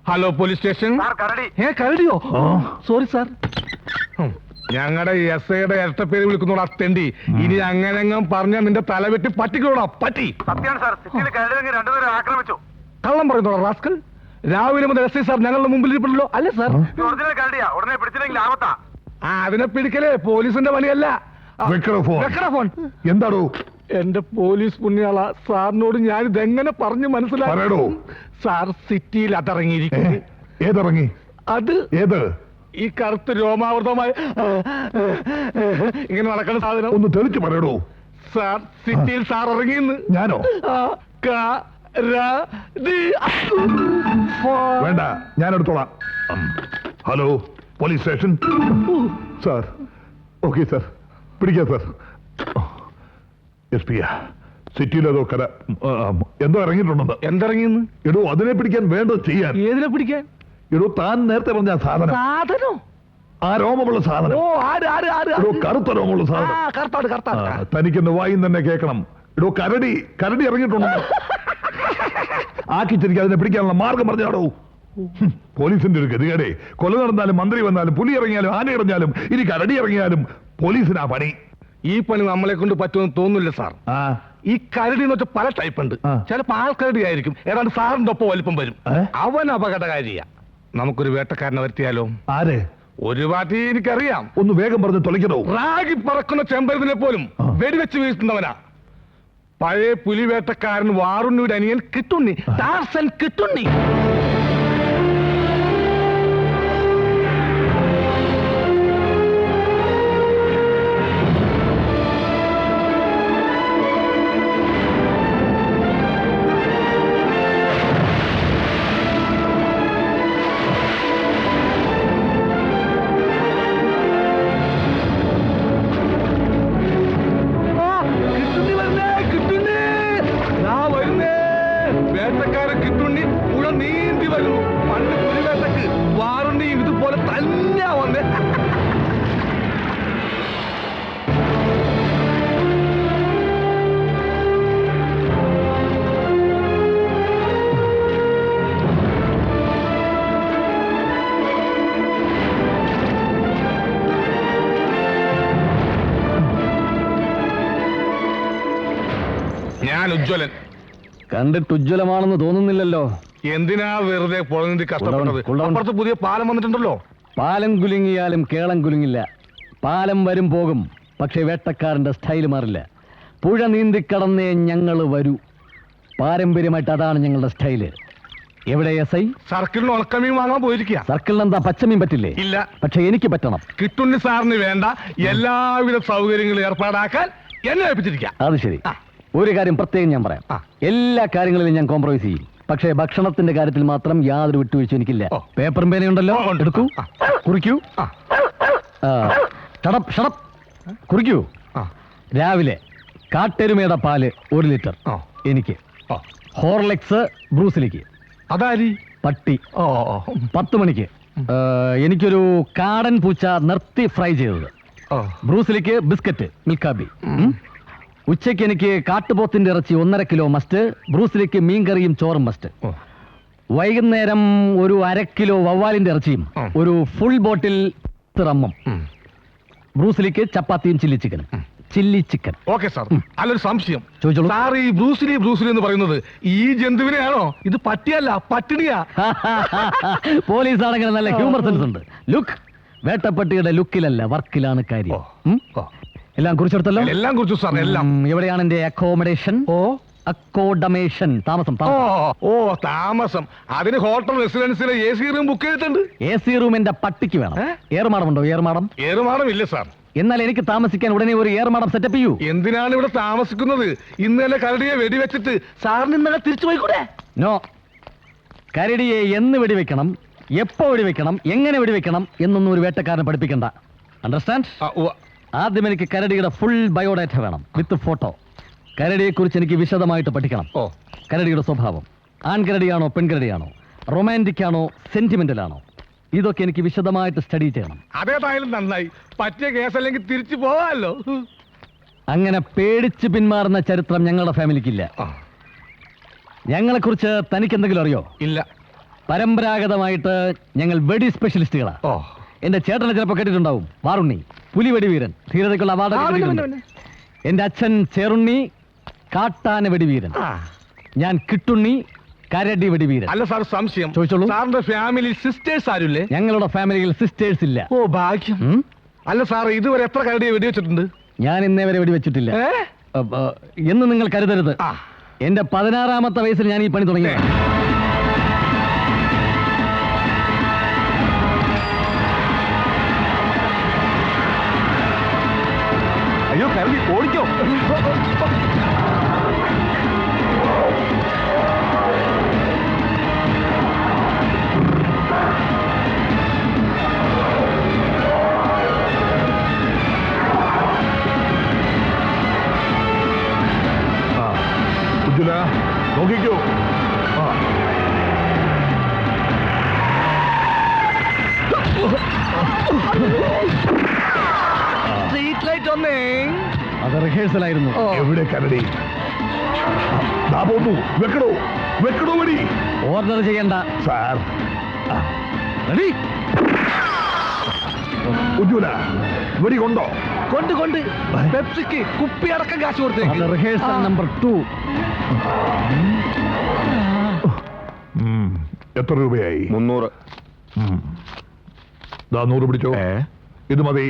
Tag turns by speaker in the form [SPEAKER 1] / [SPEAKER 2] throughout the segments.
[SPEAKER 1] Hello police station. കരടിയോ? Sorry sir. ഞങ്ങളുടെ എസ്ഐയുടെ ഇരട്ട പേര് വിളിക്കുന്നോടാ തെണ്ടി. ഇനി അങ്ങനെങ്ങും പറഞ്ഞ നിന്റെ തലവെട്ടി പറ്റിക്കോടാ പറ്റി.
[SPEAKER 2] ആക്രമിച്ചു.
[SPEAKER 1] കള്ളം പറയുന്നോടാ റാസ്കൽ. രാവിലെ മുതൽ എസ് ഐ സാർ ഞങ്ങളുടെ മുമ്പിൽ ഇരിപ്പുണ്ടല്ലോ. അല്ലേ സാർ?
[SPEAKER 2] ഉടനെ പിടിച്ചില്ലെങ്കിൽ ആവത്താ.
[SPEAKER 1] അതിനെ പിടിക്കലേ പോലീസിന്റെ പണിയല്ല.
[SPEAKER 3] ഫോൺ എന്താടോ?
[SPEAKER 1] എന്റെ പോലീസ് പുണ്യാള സാറിനോട് ഞാൻ ഇതെങ്ങനെ പറഞ്ഞു മനസ്സിലാക്കോ? സാർ സിറ്റിയിൽ അതിറങ്ങിയിരിക്കുന്നു.
[SPEAKER 3] ഏതിറങ്ങി?
[SPEAKER 1] അത്
[SPEAKER 3] ഏത്?
[SPEAKER 1] ഈ കറുത്ത് രോമാവൃതമായ ഇങ്ങനെ നടക്കുന്ന സാധനം.
[SPEAKER 3] ഒന്ന് തെളിച്ചു പറയടോ.
[SPEAKER 1] സാർ സിറ്റിയിൽ സാർ ഇറങ്ങിയെന്ന്.
[SPEAKER 3] ഞാനോ? വേണ്ട, ഞാൻ എടുത്തോളാം. Hello police station. Sir okay sir, പിടിക്കാം സാർ. എസ് പി സിറ്റിയിലേതോ കര എന്തോ ഇറങ്ങിയിട്ടുണ്ടെന്ന്.
[SPEAKER 1] എന്തിറങ്ങിയെന്ന്?
[SPEAKER 3] എടോ അതിനെ പിടിക്കാൻ വേണ്ടോ ചെയ്യാൻ.
[SPEAKER 1] ഏതിനെ പിടിക്കാൻ?
[SPEAKER 3] എടോ താൻ നേരത്തെ പറഞ്ഞ സാധനം.
[SPEAKER 1] സാധനം?
[SPEAKER 3] ആ രോമമുള്ള സാധനം. എടോ കറുത്ത രോമമുള്ള സാധനം. തനിക്കെന്ന് വായും തന്നെ കേൾക്കണം. എടോ കരടി ഇറങ്ങിയിട്ടുണ്ടെന്ന്. ആക്കിച്ചിരിക്കും. അതിനെ പിടിക്കാനുള്ള മാർഗം പറഞ്ഞാടോ. പോലീസിന്റെ ഒരു ഗതികേടെ. കൊല നടന്നാലും മന്ത്രി വന്നാലും പുലി ഇറങ്ങിയാലും ആന ഇറങ്ങിയാലും ഇനി കരടി ഇറങ്ങിയാലും പോലീസിനാ പണി.
[SPEAKER 1] ഈ പണി നമ്മളെ കൊണ്ട് പറ്റുമെന്ന് തോന്നുന്നില്ല സാർ. ഈ കരടി എന്ന് വെച്ചാൽ പല ടൈപ്പ് ഉണ്ട്. ചിലപ്പോ ആൾക്കരടി ആയിരിക്കും. ഏതാണ്ട് സാറിന്റെ ഒപ്പം വലിപ്പം വരും. അവൻ അപകടകാരിയാ. നമുക്കൊരു വേട്ടക്കാരനെ വരുത്തിയാലോ?
[SPEAKER 3] ആരെ?
[SPEAKER 1] ഒരു പാർട്ടി എനിക്കറിയാം.
[SPEAKER 3] ഒന്ന് വേഗം പറഞ്ഞ് തുളയ്ക്കണോ.
[SPEAKER 1] റാഗി പറക്കുന്ന ചെമ്പരത്തിനെ പോലും വെടിവെച്ച് വീഴ്ത്തുന്നവനാ. പഴയ പുലിവേട്ടക്കാരൻ വാറുണ്ണിയുടെ അനിയൻ കിട്ടുണ്ണി. ടാർസൻ കിട്ടുണ്ണി. വേട്ടക്കാരൻ കിട്ടുണ്ണി പുഴ നീന്തി വരുന്നു. പണ്ട് പുലിവേട്ടക്ക് വാറുണ്ണിയും ഇതുപോലെ തന്നെയാ വന്നേ. ഞാൻ ഉജ്ജ്വലൻ.
[SPEAKER 4] കണ്ടിട്ട് ഉജ്ജ്വലമാണെന്ന് തോന്നുന്നില്ലല്ലോ.
[SPEAKER 1] എന്തിനാ വെറുതെ പുഴനിന്തി കഷ്ടപ്പെട്ടത്? അപ്പുറത്ത് പുതിയ പാലം വന്നിട്ടുണ്ടല്ലോ.
[SPEAKER 4] പാലം കുലുങ്ങിയാലും കേളം കുലുങ്ങില്ല. പാലം വരും പോകും, പക്ഷെ വേട്ടക്കാരന്റെ സ്റ്റൈൽ മാറില്ല. പുഴ നീന്തിക്കടന്നേ ഞങ്ങൾ വരൂ. പാരമ്പര്യമായിട്ട് അതാണ് ഞങ്ങളുടെ സ്റ്റൈല്. എവിടെ എസ് ഐ?
[SPEAKER 1] സർക്കിളിന് ഉണക്കമീൻ വാങ്ങാൻ പോയിരിക്കുക.
[SPEAKER 4] സർക്കിളിന് എന്താ പച്ചമീൻ പറ്റില്ലേ?
[SPEAKER 1] ഇല്ല.
[SPEAKER 4] പക്ഷെ എനിക്ക് പറ്റണം.
[SPEAKER 1] കിട്ടുണ്ണി സാറിന് വേണ്ട എല്ലാവിധ സൗകര്യങ്ങളും ഏർപ്പാടാക്കാൻ എന്നെ ഏൽപ്പിച്ചിരിക്കാം.
[SPEAKER 4] അത് ശരി. ഒരു കാര്യം പ്രത്യേകം ഞാൻ പറയാം. എല്ലാ കാര്യങ്ങളിലും ഞാൻ കോംപ്രമൈസ് ചെയ്യും. പക്ഷേ ഭക്ഷണത്തിന്റെ കാര്യത്തിൽ മാത്രം യാതൊരു വിട്ടുവീഴ്ച എനിക്കില്ല. പേപ്പറും പേനയുണ്ടല്ലോ, എടുക്കൂ, കുറിക്കൂ. കുറിക്കൂ. രാവിലെ കാട്ടെരുമയുടെ പാല് 1 ലിറ്റർ എനിക്ക്. ഹോർലിക്സ് ബ്രൂസിലിക്ക്.
[SPEAKER 1] അതാരി?
[SPEAKER 4] പട്ടി. 10 മണിക്ക് എനിക്കൊരു കാടൻ പൂച്ച നിർത്തി ഫ്രൈ ചെയ്തത്. ബ്രൂസിലിക്ക് ബിസ്ക്കറ്റ് മിൽക്കാബി. ഉച്ചയ്ക്ക് എനിക്ക് കാട്ടുപോത്തിന്റെ ഇറച്ചി 1.5 കിലോ മസ്റ്റ്. ബ്രൂസിലേക്ക് മീൻകറിയും ചോറും മസ്റ്റ്. വൈകുന്നേരം ഒരു 1/2 കിലോ വവ്വാലിന്റെ ഇറച്ചിയും ഒരു ഫുൾ ബോട്ടിൽ റമ്മും. ബ്രൂസിലേക്ക് ചപ്പാത്തിയും ചില്ലി ചിക്കൻ.
[SPEAKER 1] Okay sir. അല്ലൊരു സംശയം
[SPEAKER 4] ചോദിച്ചോളൂ.
[SPEAKER 1] സാർ ഈ ബ്രൂസിലി എന്ന് പറയുന്നത് ഈ ജന്തുവിനെയാണോ? ഇത് പട്ടിയല്ല, പട്ടിണിയാ.
[SPEAKER 4] പോലീസ് ആണെങ്കിൽ നല്ല ഹ്യൂമർ സെൻസ് ഉണ്ട്. ലുക്ക്, വേട്ടപ്പട്ടിയുടെ ലുക്കിലല്ല വർക്കിലാണ് കാര്യം. എല്ലാം കുറിച്ചെടുത്തല്ലോ?
[SPEAKER 1] എല്ലാം കുറിച്ചു സാർ. എല്ലാം.
[SPEAKER 4] എവിടെയാണ് എന്റെ അക്കോമഡേഷൻ? അക്കോഡമേഷൻ. താമസം.
[SPEAKER 1] താമസം. അതിന് ഹോട്ടൽ റെസിഡൻസിലെ AC റൂം ബുക്ക് ചെയ്തിട്ടുണ്ട്.
[SPEAKER 4] AC റൂം എന്റെ പട്ടിക്ക് വേണം. ഏറുമാടമുണ്ടോ?
[SPEAKER 1] ഏറുമാടം ഇല്ല സാർ.
[SPEAKER 4] എന്നാൽ എനിക്ക് താമസിക്കാൻ ഉടനെ ഒരു ഏറുമാടം സെറ്റപ്പ് ചെയ്യൂ.
[SPEAKER 1] എന്തിനാണ് ഇവിടെ താമസിക്കുന്നത്? ഇന്നലെ കരടിയെ വെടിവെച്ചിട്ട് സാറിന് ഇന്നലെ തിരിച്ചു പോയിക്കൂടെ?
[SPEAKER 4] നോ. കരടിയെ എന്ന് വെടിവെക്കണം, എപ്പോ വെടിവെക്കണം, എങ്ങനെ വെടിവെക്കണം എന്നൊന്നും ഒരു വേട്ടക്കാരനെ പഠിപ്പിക്കണ്ട. അണ്ടർസ്റ്റാൻഡ്? ആദ്യം എനിക്ക് കരടിയുടെ ഫുൾ ബയോഡാറ്റ വേണം, വിത്ത് ഫോട്ടോ. കരടിയെ കുറിച്ച് എനിക്ക് വിശദമായിട്ട് പഠിക്കണം. കരടിയുടെ സ്വഭാവം, ആൺകരടിയാണോ പെൺകരടിയാണോ, റൊമാൻറ്റിക് ആണോ സെന്റിമെന്റൽ ആണോ, ഇതൊക്കെ എനിക്ക് വിശദമായിട്ട് സ്റ്റഡി ചെയ്യണം.
[SPEAKER 1] അതേതായാലും നന്നായി. പറ്റിയ കേസല്ലെങ്കിൽ തിരിച്ചു പോവാമല്ലോ.
[SPEAKER 4] അങ്ങനെ പേടിച്ച് പിന്മാറുന്ന ചരിത്രം ഞങ്ങളുടെ ഫാമിലിക്കില്ല. ഞങ്ങളെ കുറിച്ച് തനിക്ക് എന്തെങ്കിലും അറിയോ?
[SPEAKER 1] ഇല്ല.
[SPEAKER 4] പരമ്പരാഗതമായിട്ട് ഞങ്ങൾ വെടി സ്പെഷ്യലിസ്റ്റുകളാ.
[SPEAKER 1] ഓ
[SPEAKER 4] എന്റെ ചേട്ടനെ ചിലപ്പോൾ കേട്ടിട്ടുണ്ടാവും, വാറുണ്ണി, പുലിവെടി വീരൻ, ധീരതയ്ക്കുള്ള
[SPEAKER 1] ആ, പിന്നെ,
[SPEAKER 4] അവാർഡ്.
[SPEAKER 1] പിന്നെ.
[SPEAKER 4] എന്റെ അച്ഛൻ ചേറുണ്ണി, കാട്ടാന വെടിവീരൻ.
[SPEAKER 1] ആ.
[SPEAKER 4] ഞാൻ കിട്ടുണ്ണി, കരടി വെടിവീരൻ.
[SPEAKER 1] അല്ല സാർ, സംശയം
[SPEAKER 4] ചോദിച്ചോളൂ.
[SPEAKER 1] സാറിന്റെ ഫാമിലി സിസ്റ്റേഴ്സ് ആരുല്ലേ?
[SPEAKER 4] ഞങ്ങളുടെ ഫാമിലിയിൽ സിസ്റ്റേഴ്സ് ഇല്ല.
[SPEAKER 1] ഓ ഭാഗ്യം.
[SPEAKER 4] ഉം?
[SPEAKER 1] അല്ല സാർ, ഇതുവരെ എത്ര കരടിയെ വെടിവെച്ചിട്ടുണ്ട്?
[SPEAKER 4] ഞാൻ ഇന്നേ വരെ വെടിവെച്ചിട്ടില്ല.
[SPEAKER 1] ഏ?
[SPEAKER 4] എന്ന് നിങ്ങൾ കരുതരുത്.
[SPEAKER 1] ആ.
[SPEAKER 4] എന്റെ 16-ാമത്തെ വയസ്സിൽ ഞാൻ ഈ പണി തുടങ്ങി.
[SPEAKER 1] അയ്യോ കരടി ഓടിക്കോ.
[SPEAKER 3] ഉജ്ജുല നോക്കിക്കോ. ആ
[SPEAKER 1] സ്ട്രീറ്റ് ലൈറ്റ് ഒന്നേ.
[SPEAKER 4] അത് റിഹേഴ്സൽ ആയിരുന്നു.
[SPEAKER 1] ഓ.
[SPEAKER 3] എവിടെ കരടി? ദാ പോന്നു. വെക്കടോ വെക്കടോ വെടി.
[SPEAKER 4] ഓർഡർ ചെയ്യണ്ട.
[SPEAKER 3] Sir
[SPEAKER 4] ready?
[SPEAKER 3] ഉജ്ജുല വെടി കൊണ്ടോ?
[SPEAKER 1] കൊണ്ട് പെപ്സിക്ക് കുപ്പി അടക്കം കാശ് കൊടുത്തേ.
[SPEAKER 4] അത് റിഹേഴ്സൽ നമ്പർ 2.
[SPEAKER 3] എത്ര രൂപയായി?
[SPEAKER 2] 300.
[SPEAKER 3] ദാ 100 പിടിച്ചോ. ഇത് മതി.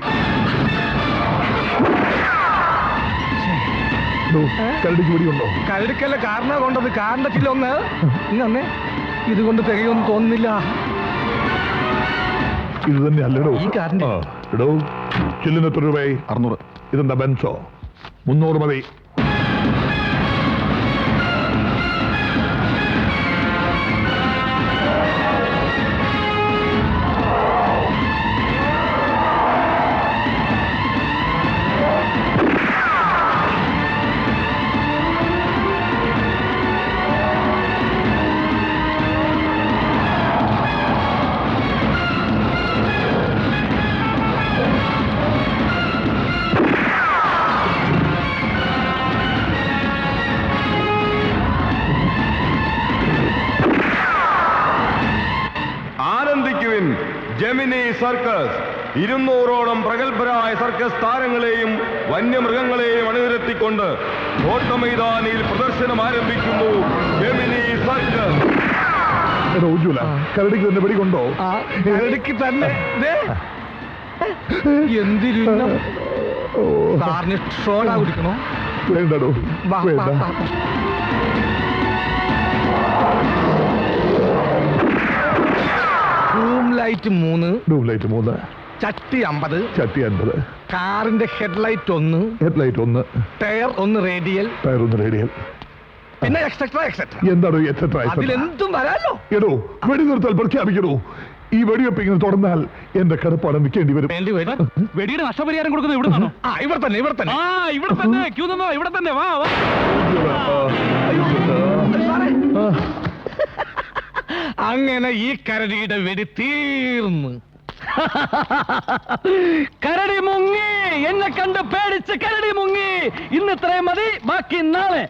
[SPEAKER 3] കരടിക്ക് വെടിയുണ്ടോ?
[SPEAKER 1] കരടിക്കല്ല കാരണ കൊണ്ടത്. കാറിന്റെ ചില്ലൊന്ന് ഇന്നെ ഇതുകൊണ്ട് തികയൊന്നും തോന്നുന്നില്ല.
[SPEAKER 3] ഇത് തന്നെ അല്ലടോ
[SPEAKER 1] ഈ കാറിന്റെ.
[SPEAKER 3] എടോ ചില്ലിന് എത്ര രൂപയായി?
[SPEAKER 2] 600.
[SPEAKER 3] ഇതെന്താ ബെൻസോ? 300 മതി.
[SPEAKER 2] ആനന്ദിക്കുവിൻ ജെമിനി സർക്കസ്. 200ഓളം പ്രഗത്ഭരായ സർക്കസ് താരങ്ങളെയും വന്യമൃഗങ്ങളെയും അണിനിരത്തിക്കൊണ്ട് കോട്ടമൈതാനിയിൽ പ്രദർശനം ആരംഭിക്കുന്നു. Gemini circus.
[SPEAKER 3] എടോ ഉജ്ജുല കരടിക്ക് തന്നെ വെടി കൊണ്ടോ?
[SPEAKER 1] ആ കരടിക്ക് തന്നെ. ദേ. എന്തിരുന്ന സാറിന് ഷോടാ കുടിക്കണോ?
[SPEAKER 3] വേണ്ടടോ
[SPEAKER 1] വാ,
[SPEAKER 3] വേണ്ട.
[SPEAKER 1] വാ, വാ. റൂം ലൈറ്റ് 3,
[SPEAKER 3] ട്യൂബ്ലൈറ്റ് 3,
[SPEAKER 1] ചട്ടി 50,
[SPEAKER 3] ചട്ടി 50,
[SPEAKER 1] കാറിന്റെ headlight 1,
[SPEAKER 3] headlight 1,
[SPEAKER 1] tyre 1 radial,
[SPEAKER 3] tyre 1 radial.
[SPEAKER 1] പിന്നെ എക്സെട്രാ എക്സെട്രാ.
[SPEAKER 3] എന്താണോ എക്സെട്രാ?
[SPEAKER 1] അതിലെന്തും വരാലോ.
[SPEAKER 3] എടോ വെടി നിർത്താൽ പ്രഖ്യാപിക്കണോ? ഈ വെടിവെപ്പ് ഇങ്ങനെ തുടർന്നാൽ എന്റെ കടപ്പാടം നിൽക്കേണ്ടി വരും.
[SPEAKER 1] വേണ്ടി വരും.
[SPEAKER 4] വെടിയുടെ നഷ്ടപരിഹാരം കൊടുക്കുന്നത് ഇവിടെ നിന്നാണോ?
[SPEAKER 1] ആ ഇവിടെ തന്നെ ഇവിടെ തന്നെ.
[SPEAKER 4] ഇവിടെ തന്നെ. ക്യൂ നിന്നോ, ഇവിടെ തന്നെ. വാ വാ.
[SPEAKER 1] സാറേ. അങ്ങനെ ഈ കരടിയുടെ വെടി തീർന്നു.
[SPEAKER 4] കരടി മുങ്ങി. എന്നെ കണ്ട് പേടിച്ച് കരടി മുങ്ങി. ഇന്ന് ഇത്രയും മതി, ബാക്കി നാളെ.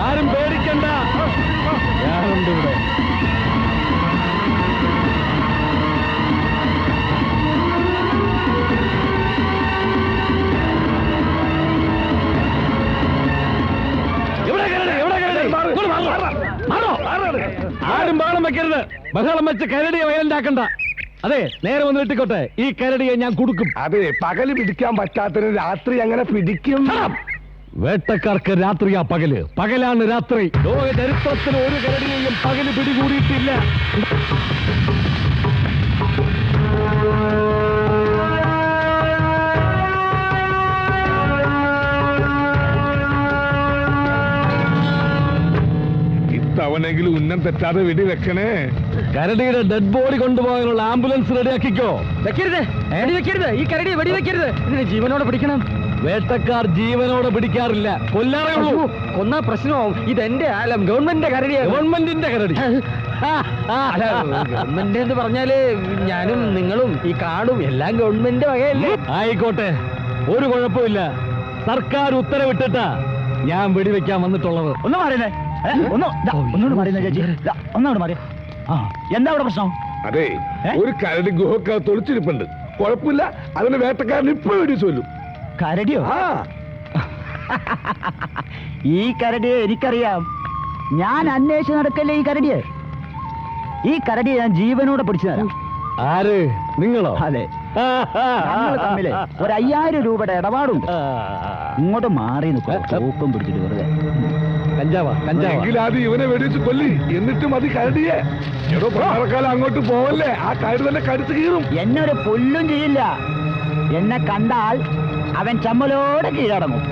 [SPEAKER 4] ആരും പേടിക്കണ്ട, ഞാനുണ്ട് ഇവിടെ. ആരും ബഹളം വെക്കരുത്. ബഹളം വെച്ച് കരടിയെ വയലന്റാക്കണ്ട. അതെ, നേരെ വന്ന് ഇട്ടിക്കോട്ടെ. ഈ കരടിയെ ഞാൻ കൊടുക്കും.
[SPEAKER 1] അതെ, പകല് പിടിക്കാൻ പറ്റാത്തതിന് രാത്രി അങ്ങനെ പിടിക്കും.
[SPEAKER 4] വേട്ടക്കാർക്ക് രാത്രിയാ പകല്, പകലാണ് രാത്രി. ലോക ചരിത്രത്തിൽ ഒരു കരടിയെയും പകല് പിടികൂടിയിട്ടില്ല.
[SPEAKER 1] ഇത്തവണെങ്കിലും ഉന്നം തെറ്റാതെ വെടി വെക്കണേ.
[SPEAKER 4] കരടിയുടെ ഡെഡ് ബോഡി കൊണ്ടുപോകാനുള്ള ആംബുലൻസ് റെഡിയാക്കിക്കോ.
[SPEAKER 5] വെക്കരുത്, വെടി വെക്കരുത്. ഈ കരടിയെ വെടി വെക്കരുത്. ഇതിനെ ജീവനോടെ പിടിക്കണം.
[SPEAKER 4] വേട്ടക്കാർ ജീവനോടെ പിടിക്കാറില്ല, കൊല്ലാറേ ഉള്ളൂ. കൊന്നാ പ്രശ്നമാവും. ഇതെന്റെ ആലം, ഗവൺമെന്റിന്റെ കരടിയാണ്. ഗവൺമെന്റിന്റെ കരടി. ഗവൺമെന്റ് എന്ന് പറഞ്ഞാല് ഞാനും നിങ്ങളും ഈ കാടും എല്ലാം ഗവൺമെന്റ് വകയല്ലേ? ആയിക്കോട്ടെ, ഒരു കുഴപ്പമില്ല. സർക്കാർ ഉത്തരവിട്ടിട്ടാ ഞാൻ വെടിവെക്കാൻ വന്നിട്ടുള്ളത്.
[SPEAKER 5] ഒന്ന് മാറിയേ, ഒന്നുകൂടെ മാറിയ ചേച്ചി, ഒന്നുകൂടെ മാറിയ. എന്താ അവിടെ പ്രശ്നം?
[SPEAKER 1] അതെ, ഒരു കരടി ഗുഹക്കകത്ത് ഒളിച്ചിരിപ്പുണ്ട്. കുഴപ്പമില്ല, അതിന് വേട്ടക്കാരൻ ഇപ്പോഴും ഒരു ചൊല്ലും.
[SPEAKER 5] കരടിയോ? ഈ കരടിയെ എനിക്കറിയാം. ഞാൻ അന്വേഷിച്ച് നടക്കല്ലേ ഈ കരടിയെ. ഈ കരടിയെ ഞാൻ ജീവനോടെ പിടിച്ചു തരാം.
[SPEAKER 4] ആര്? നിങ്ങളോ?
[SPEAKER 5] അതെ, ഞങ്ങൾ തമ്മില് ഒരു 5000 രൂപയുടെ ഇടപാടുണ്ട്. ഇങ്ങോട്ട് മാറി നിൽക്കും പിടിച്ചിട്ട് വെറുതെ.
[SPEAKER 4] കഞ്ചാവാ?
[SPEAKER 1] എങ്കിൽ ആദ്യം ഇവനെ വെടിവെച്ച് കൊല്ലി, എന്നിട്ടും മതി കരടിയെ. എടോ പ്രകാരക്കാലം അങ്ങോട്ട് പോവല്ലേ, ആ കരടി തന്നെ കടിച്ചു കീറും.
[SPEAKER 5] എന്നെ ഒരു പുല്ലും ചെയ്യില്ല. എന്നെ കണ്ടാൽ അവൻ ചമ്മലോടെ കീഴടങ്ങും.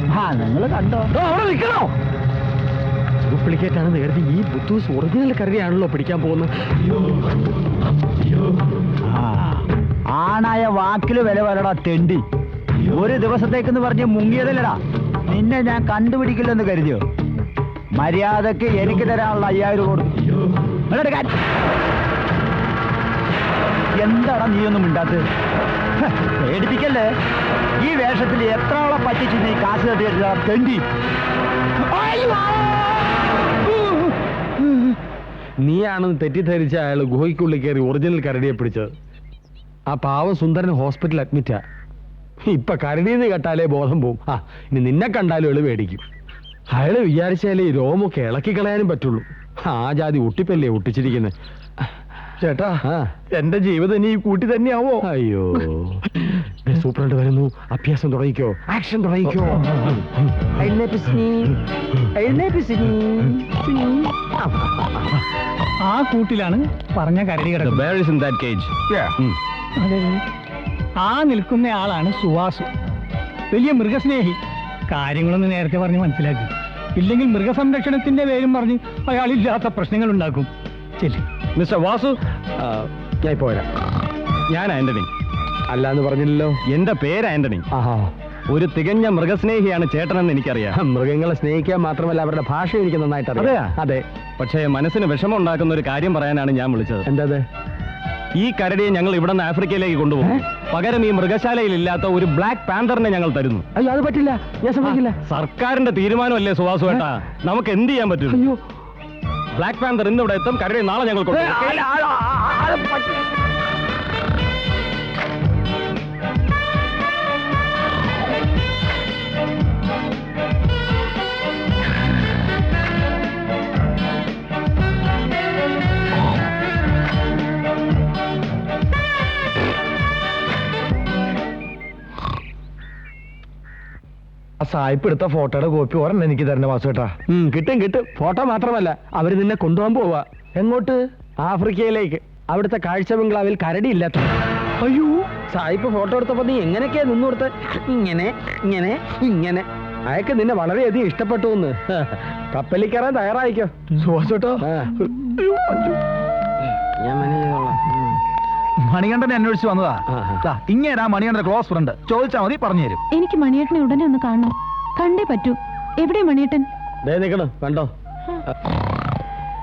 [SPEAKER 5] നിങ്ങൾ കണ്ടോ?
[SPEAKER 4] അവിടെ നിൽക്കണോ? ഡ്യൂപ്ലിക്കേറ്റ് ആണെന്ന് കരുതി ഈ ബുദ്ധൂസ് ഒറിജിനൽ കരടിയാണല്ലോ പിടിക്കാൻ പോകുന്നത്.
[SPEAKER 5] ആണായ വാക്കില് വില വരടാ തെണ്ടി. ഒരു ദിവസത്തേക്കെന്ന് പറഞ്ഞ് മുങ്ങിയതല്ലടാ. നിന്നെ ഞാൻ കണ്ടുപിടിക്കില്ലെന്ന് കരുതിയോ? മര്യാദക്ക് എനിക്ക് തരാനുള്ള 5000 കൊടുക്കും. എന്താടാ നീയൊന്നും മിണ്ടാത്ത്? പേടിപ്പിക്കല്ലേ. ഈ വേഷത്തിൽ എത്ര ആളെ പറ്റിച്ച് നീ കാശ് തട്ടിയെടുത്ത തെണ്ടി.
[SPEAKER 4] നീയാണെന്ന് തെറ്റിദ്ധരിച്ച അയാൾ ഗുഹയ്ക്കുള്ളിൽ കയറി ഒറിജിനൽ കരടിയെ പിടിച്ചത്. ആ പാവം സുന്ദരൻ ഹോസ്പിറ്റൽ അഡ്മിറ്റാ. ഇപ്പൊ കരടിയെന്ന് കേട്ടാലേ ബോധം പോവും. ഇനി നിന്നെ കണ്ടാലും എളു പേടിക്കും. അയാള് വിചാരിച്ചാലേ ഈ രോമൊക്കെ ഇളക്കി കളയാനും പറ്റുള്ളൂ. ആ ജാതി ഒട്ടിപ്പല്ലേ ഒട്ടിച്ചിരിക്കുന്നത്.
[SPEAKER 1] ചേട്ടാ, എന്റെ ജീവിതം ഇനി കൂട്ടി തന്നെയാവോ?
[SPEAKER 4] അയ്യോ, സൂപ്രണ്ട് വരുന്നു. അഭ്യാസം തുടങ്ങിക്കോ, ആക്ഷൻ തുടങ്ങിക്കോ.
[SPEAKER 5] ആ കൂട്ടിലാണ് പറഞ്ഞ കരടി കിടക്കുന്നത്. ആ നിൽക്കുന്ന ആളാണ് സുവാസു. വലിയ മൃഗസ്നേഹി. കാര്യങ്ങളൊന്ന് നേരത്തെ പറഞ്ഞ് മനസ്സിലാക്കി. ഇല്ലെങ്കിൽ മൃഗസംരക്ഷണത്തിന്റെ പേരും പറഞ്ഞ് അയാളില്ലാത്ത പ്രശ്നങ്ങൾ ഉണ്ടാക്കും. ശരി
[SPEAKER 4] മിസ്റ്റർ വാസു, ഞാൻ പോരാ. ഞാൻ ആന്റണി. അല്ലാന്ന് പറഞ്ഞില്ലല്ലോ. എന്റെ പേര് ആന്റണി. ഒരു തികഞ്ഞ മൃഗസ്നേഹിയാണ് ചേട്ടനെന്ന് എനിക്കറിയാം. മൃഗങ്ങളെ സ്നേഹിക്കാൻ മാത്രമല്ല അവരുടെ ഭാഷ എനിക്ക് നന്നായിട്ട് അറിയാം. അതെ, പക്ഷേ മനസ്സിന് വിഷമം ഉണ്ടാക്കുന്ന ഒരു കാര്യം പറയാനാണ് ഞാൻ വിളിച്ചത്. എന്താ? ഈ കരടിയെ ഞങ്ങൾ ഇവിടെ നിന്ന് ആഫ്രിക്കയിലേക്ക് കൊണ്ടുപോകും. പകരം ഈ മൃഗശാലയിൽ ഇല്ലാത്ത ഒരു ബ്ലാക്ക് പാന്തറിനെ ഞങ്ങൾ തരുന്നു. അയ്യോ, അത് പറ്റില്ല, ഞാൻ സമ്മതിക്കില്ല. സർക്കാരിന്റെ തീരുമാനമല്ലേ സുവാസു ഏട്ടാ, നമുക്ക് എന്ത് ചെയ്യാൻ പറ്റും? അയ്യോ, ബ്ലാക്ക് പാന്തർ ഇന്ന് ഇവിടെ എത്തും, കരടി നാളെ ഞങ്ങൾ കൊണ്ടുപോകും.
[SPEAKER 1] സായിപ്പ് എടുത്ത ഫോട്ടോയുടെ കോപ്പി ഒരെണ്ണം എനിക്ക് തരണ വാസുവേട്ടാ.
[SPEAKER 4] കിട്ടും കിട്ടും. ഫോട്ടോ മാത്രമല്ല, അവര് നിന്നെ കൊണ്ടുപോകാൻ പോവാ.
[SPEAKER 1] എങ്ങോട്ട്?
[SPEAKER 4] ആഫ്രിക്കയിലേക്ക്. അവിടുത്തെ കാഴ്ച ബംഗ്ലാവിൽ കരടി ഇല്ലാത്ത.
[SPEAKER 1] അയ്യോ,
[SPEAKER 4] സായിപ്പ് ഫോട്ടോ എടുത്തപ്പോ നീ എങ്ങനെയൊക്കെയാ നിന്നു കൊടുത്ത്? ഇങ്ങനെ ഇങ്ങനെ ഇങ്ങനെ. അയക്ക് നിന്നെ വളരെയധികം ഇഷ്ടപ്പെട്ടു എന്ന്. കപ്പലിൽ കയറാൻ തയ്യാറായിക്കോ
[SPEAKER 1] സുവാസുവേട്ടാ.
[SPEAKER 4] ഞാൻ മാനേജ് ചെയ്തോളാം.
[SPEAKER 5] മണികണ്ഠനെ അന്വേഷിച്ച് വന്നതാ. ഇങ്ങേരാ മണികണ്ഠന്റെ ക്ലോസ് ഫ്രണ്ട്. ചോദിച്ചാൽ മതി, പറഞ്ഞു തരും.
[SPEAKER 6] എനിക്ക് മണിയേട്ടനെ ഉടനെ ഒന്ന് കാണണം. കണ്ടേ പറ്റൂ. എവിടെ മണിയേട്ടൻ?
[SPEAKER 4] നിൽക്കണം, കണ്ടോ?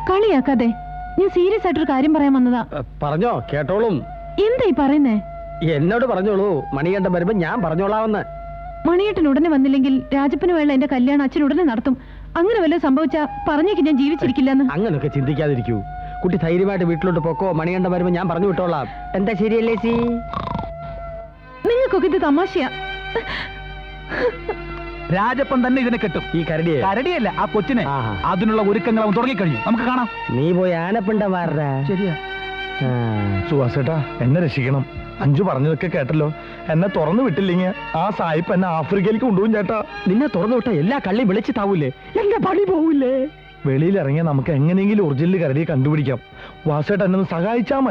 [SPEAKER 6] കളിയാക്കാതെ, ഞാൻ സീരിയസ് ആയിട്ടൊരു കാര്യം പറയാൻ വന്നതാ.
[SPEAKER 4] പറഞ്ഞോ, കേട്ടോളും.
[SPEAKER 6] എന്തായി പറയുന്നേ?
[SPEAKER 4] എന്നോട് പറഞ്ഞോളൂ. മണികണ്ഠൻ വരുമ്പോ ഞാൻ പറഞ്ഞോളാവെന്ന്.
[SPEAKER 6] മണിയേട്ടൻ ഉടനെ വന്നില്ലെങ്കിൽ രാജപ്പന് വേണ്ട എന്റെ കല്യാണം അച്ഛൻ ഉടനെ നടത്തും. അങ്ങനെ വല്ലതും സംഭവിച്ചാ പറഞ്ഞേക്ക് ഞാൻ ജീവിച്ചിരിക്കില്ലെന്ന്.
[SPEAKER 4] അങ്ങനൊക്കെ ചിന്തിക്കാതിരിക്കൂ. കുട്ടി ധൈര്യമായിട്ട് വീട്ടിലോട്ട് പോക്കോ. മണികണ്ഠൻ വരുമ്പോ ഞാൻ പറഞ്ഞു വിട്ടോളാം. എന്താ ശരിയല്ലേ സി?
[SPEAKER 6] നിങ്ങൾക്കൊക്കെ ഇത് തമാശയാ.
[SPEAKER 5] രാജപ്പൻ തന്നെ ഇതിനെ കെട്ടും.
[SPEAKER 4] ഈ കരടിയെ?
[SPEAKER 5] കരടിയല്ല, ആ കൊച്ചിനെ. അതിനുള്ള ഒരുക്കങ്ങൾ അവൻ തുടങ്ങിക്കഴിഞ്ഞു. നമുക്ക് കാണാം.
[SPEAKER 4] നീ പോയി ആനപ്പിണ്ടമാരുടെ.
[SPEAKER 5] ശരിയാ.
[SPEAKER 1] സുവാസേട്ടാ, എന്നെ രക്ഷിക്കണം. അഞ്ചു പറഞ്ഞതൊക്കെ കേട്ടല്ലോ. എന്നെ തുറന്നു വിട്ടില്ലെങ്കിൽ ആ സായിപ്പ് എന്നെ ആഫ്രിക്കയിലേക്ക് കൊണ്ടുപോകും ചേട്ടാ.
[SPEAKER 4] നിന്നെ തുറന്നു വിട്ട എല്ലാ കള്ളിയും വിളിച്ചിട്ടാവൂലേ? എന്റെ പണി പോവൂലേ?
[SPEAKER 1] വെളിയിലിറങ്ങിയാൽ നമുക്ക് എങ്ങനെയെങ്കിലും ഒറിജിനൽ കരടിയെ കണ്ടുപിടിക്കാം. വാസേട്ട എന്നെ ഒന്ന് സഹായിച്ചാൽ മതി.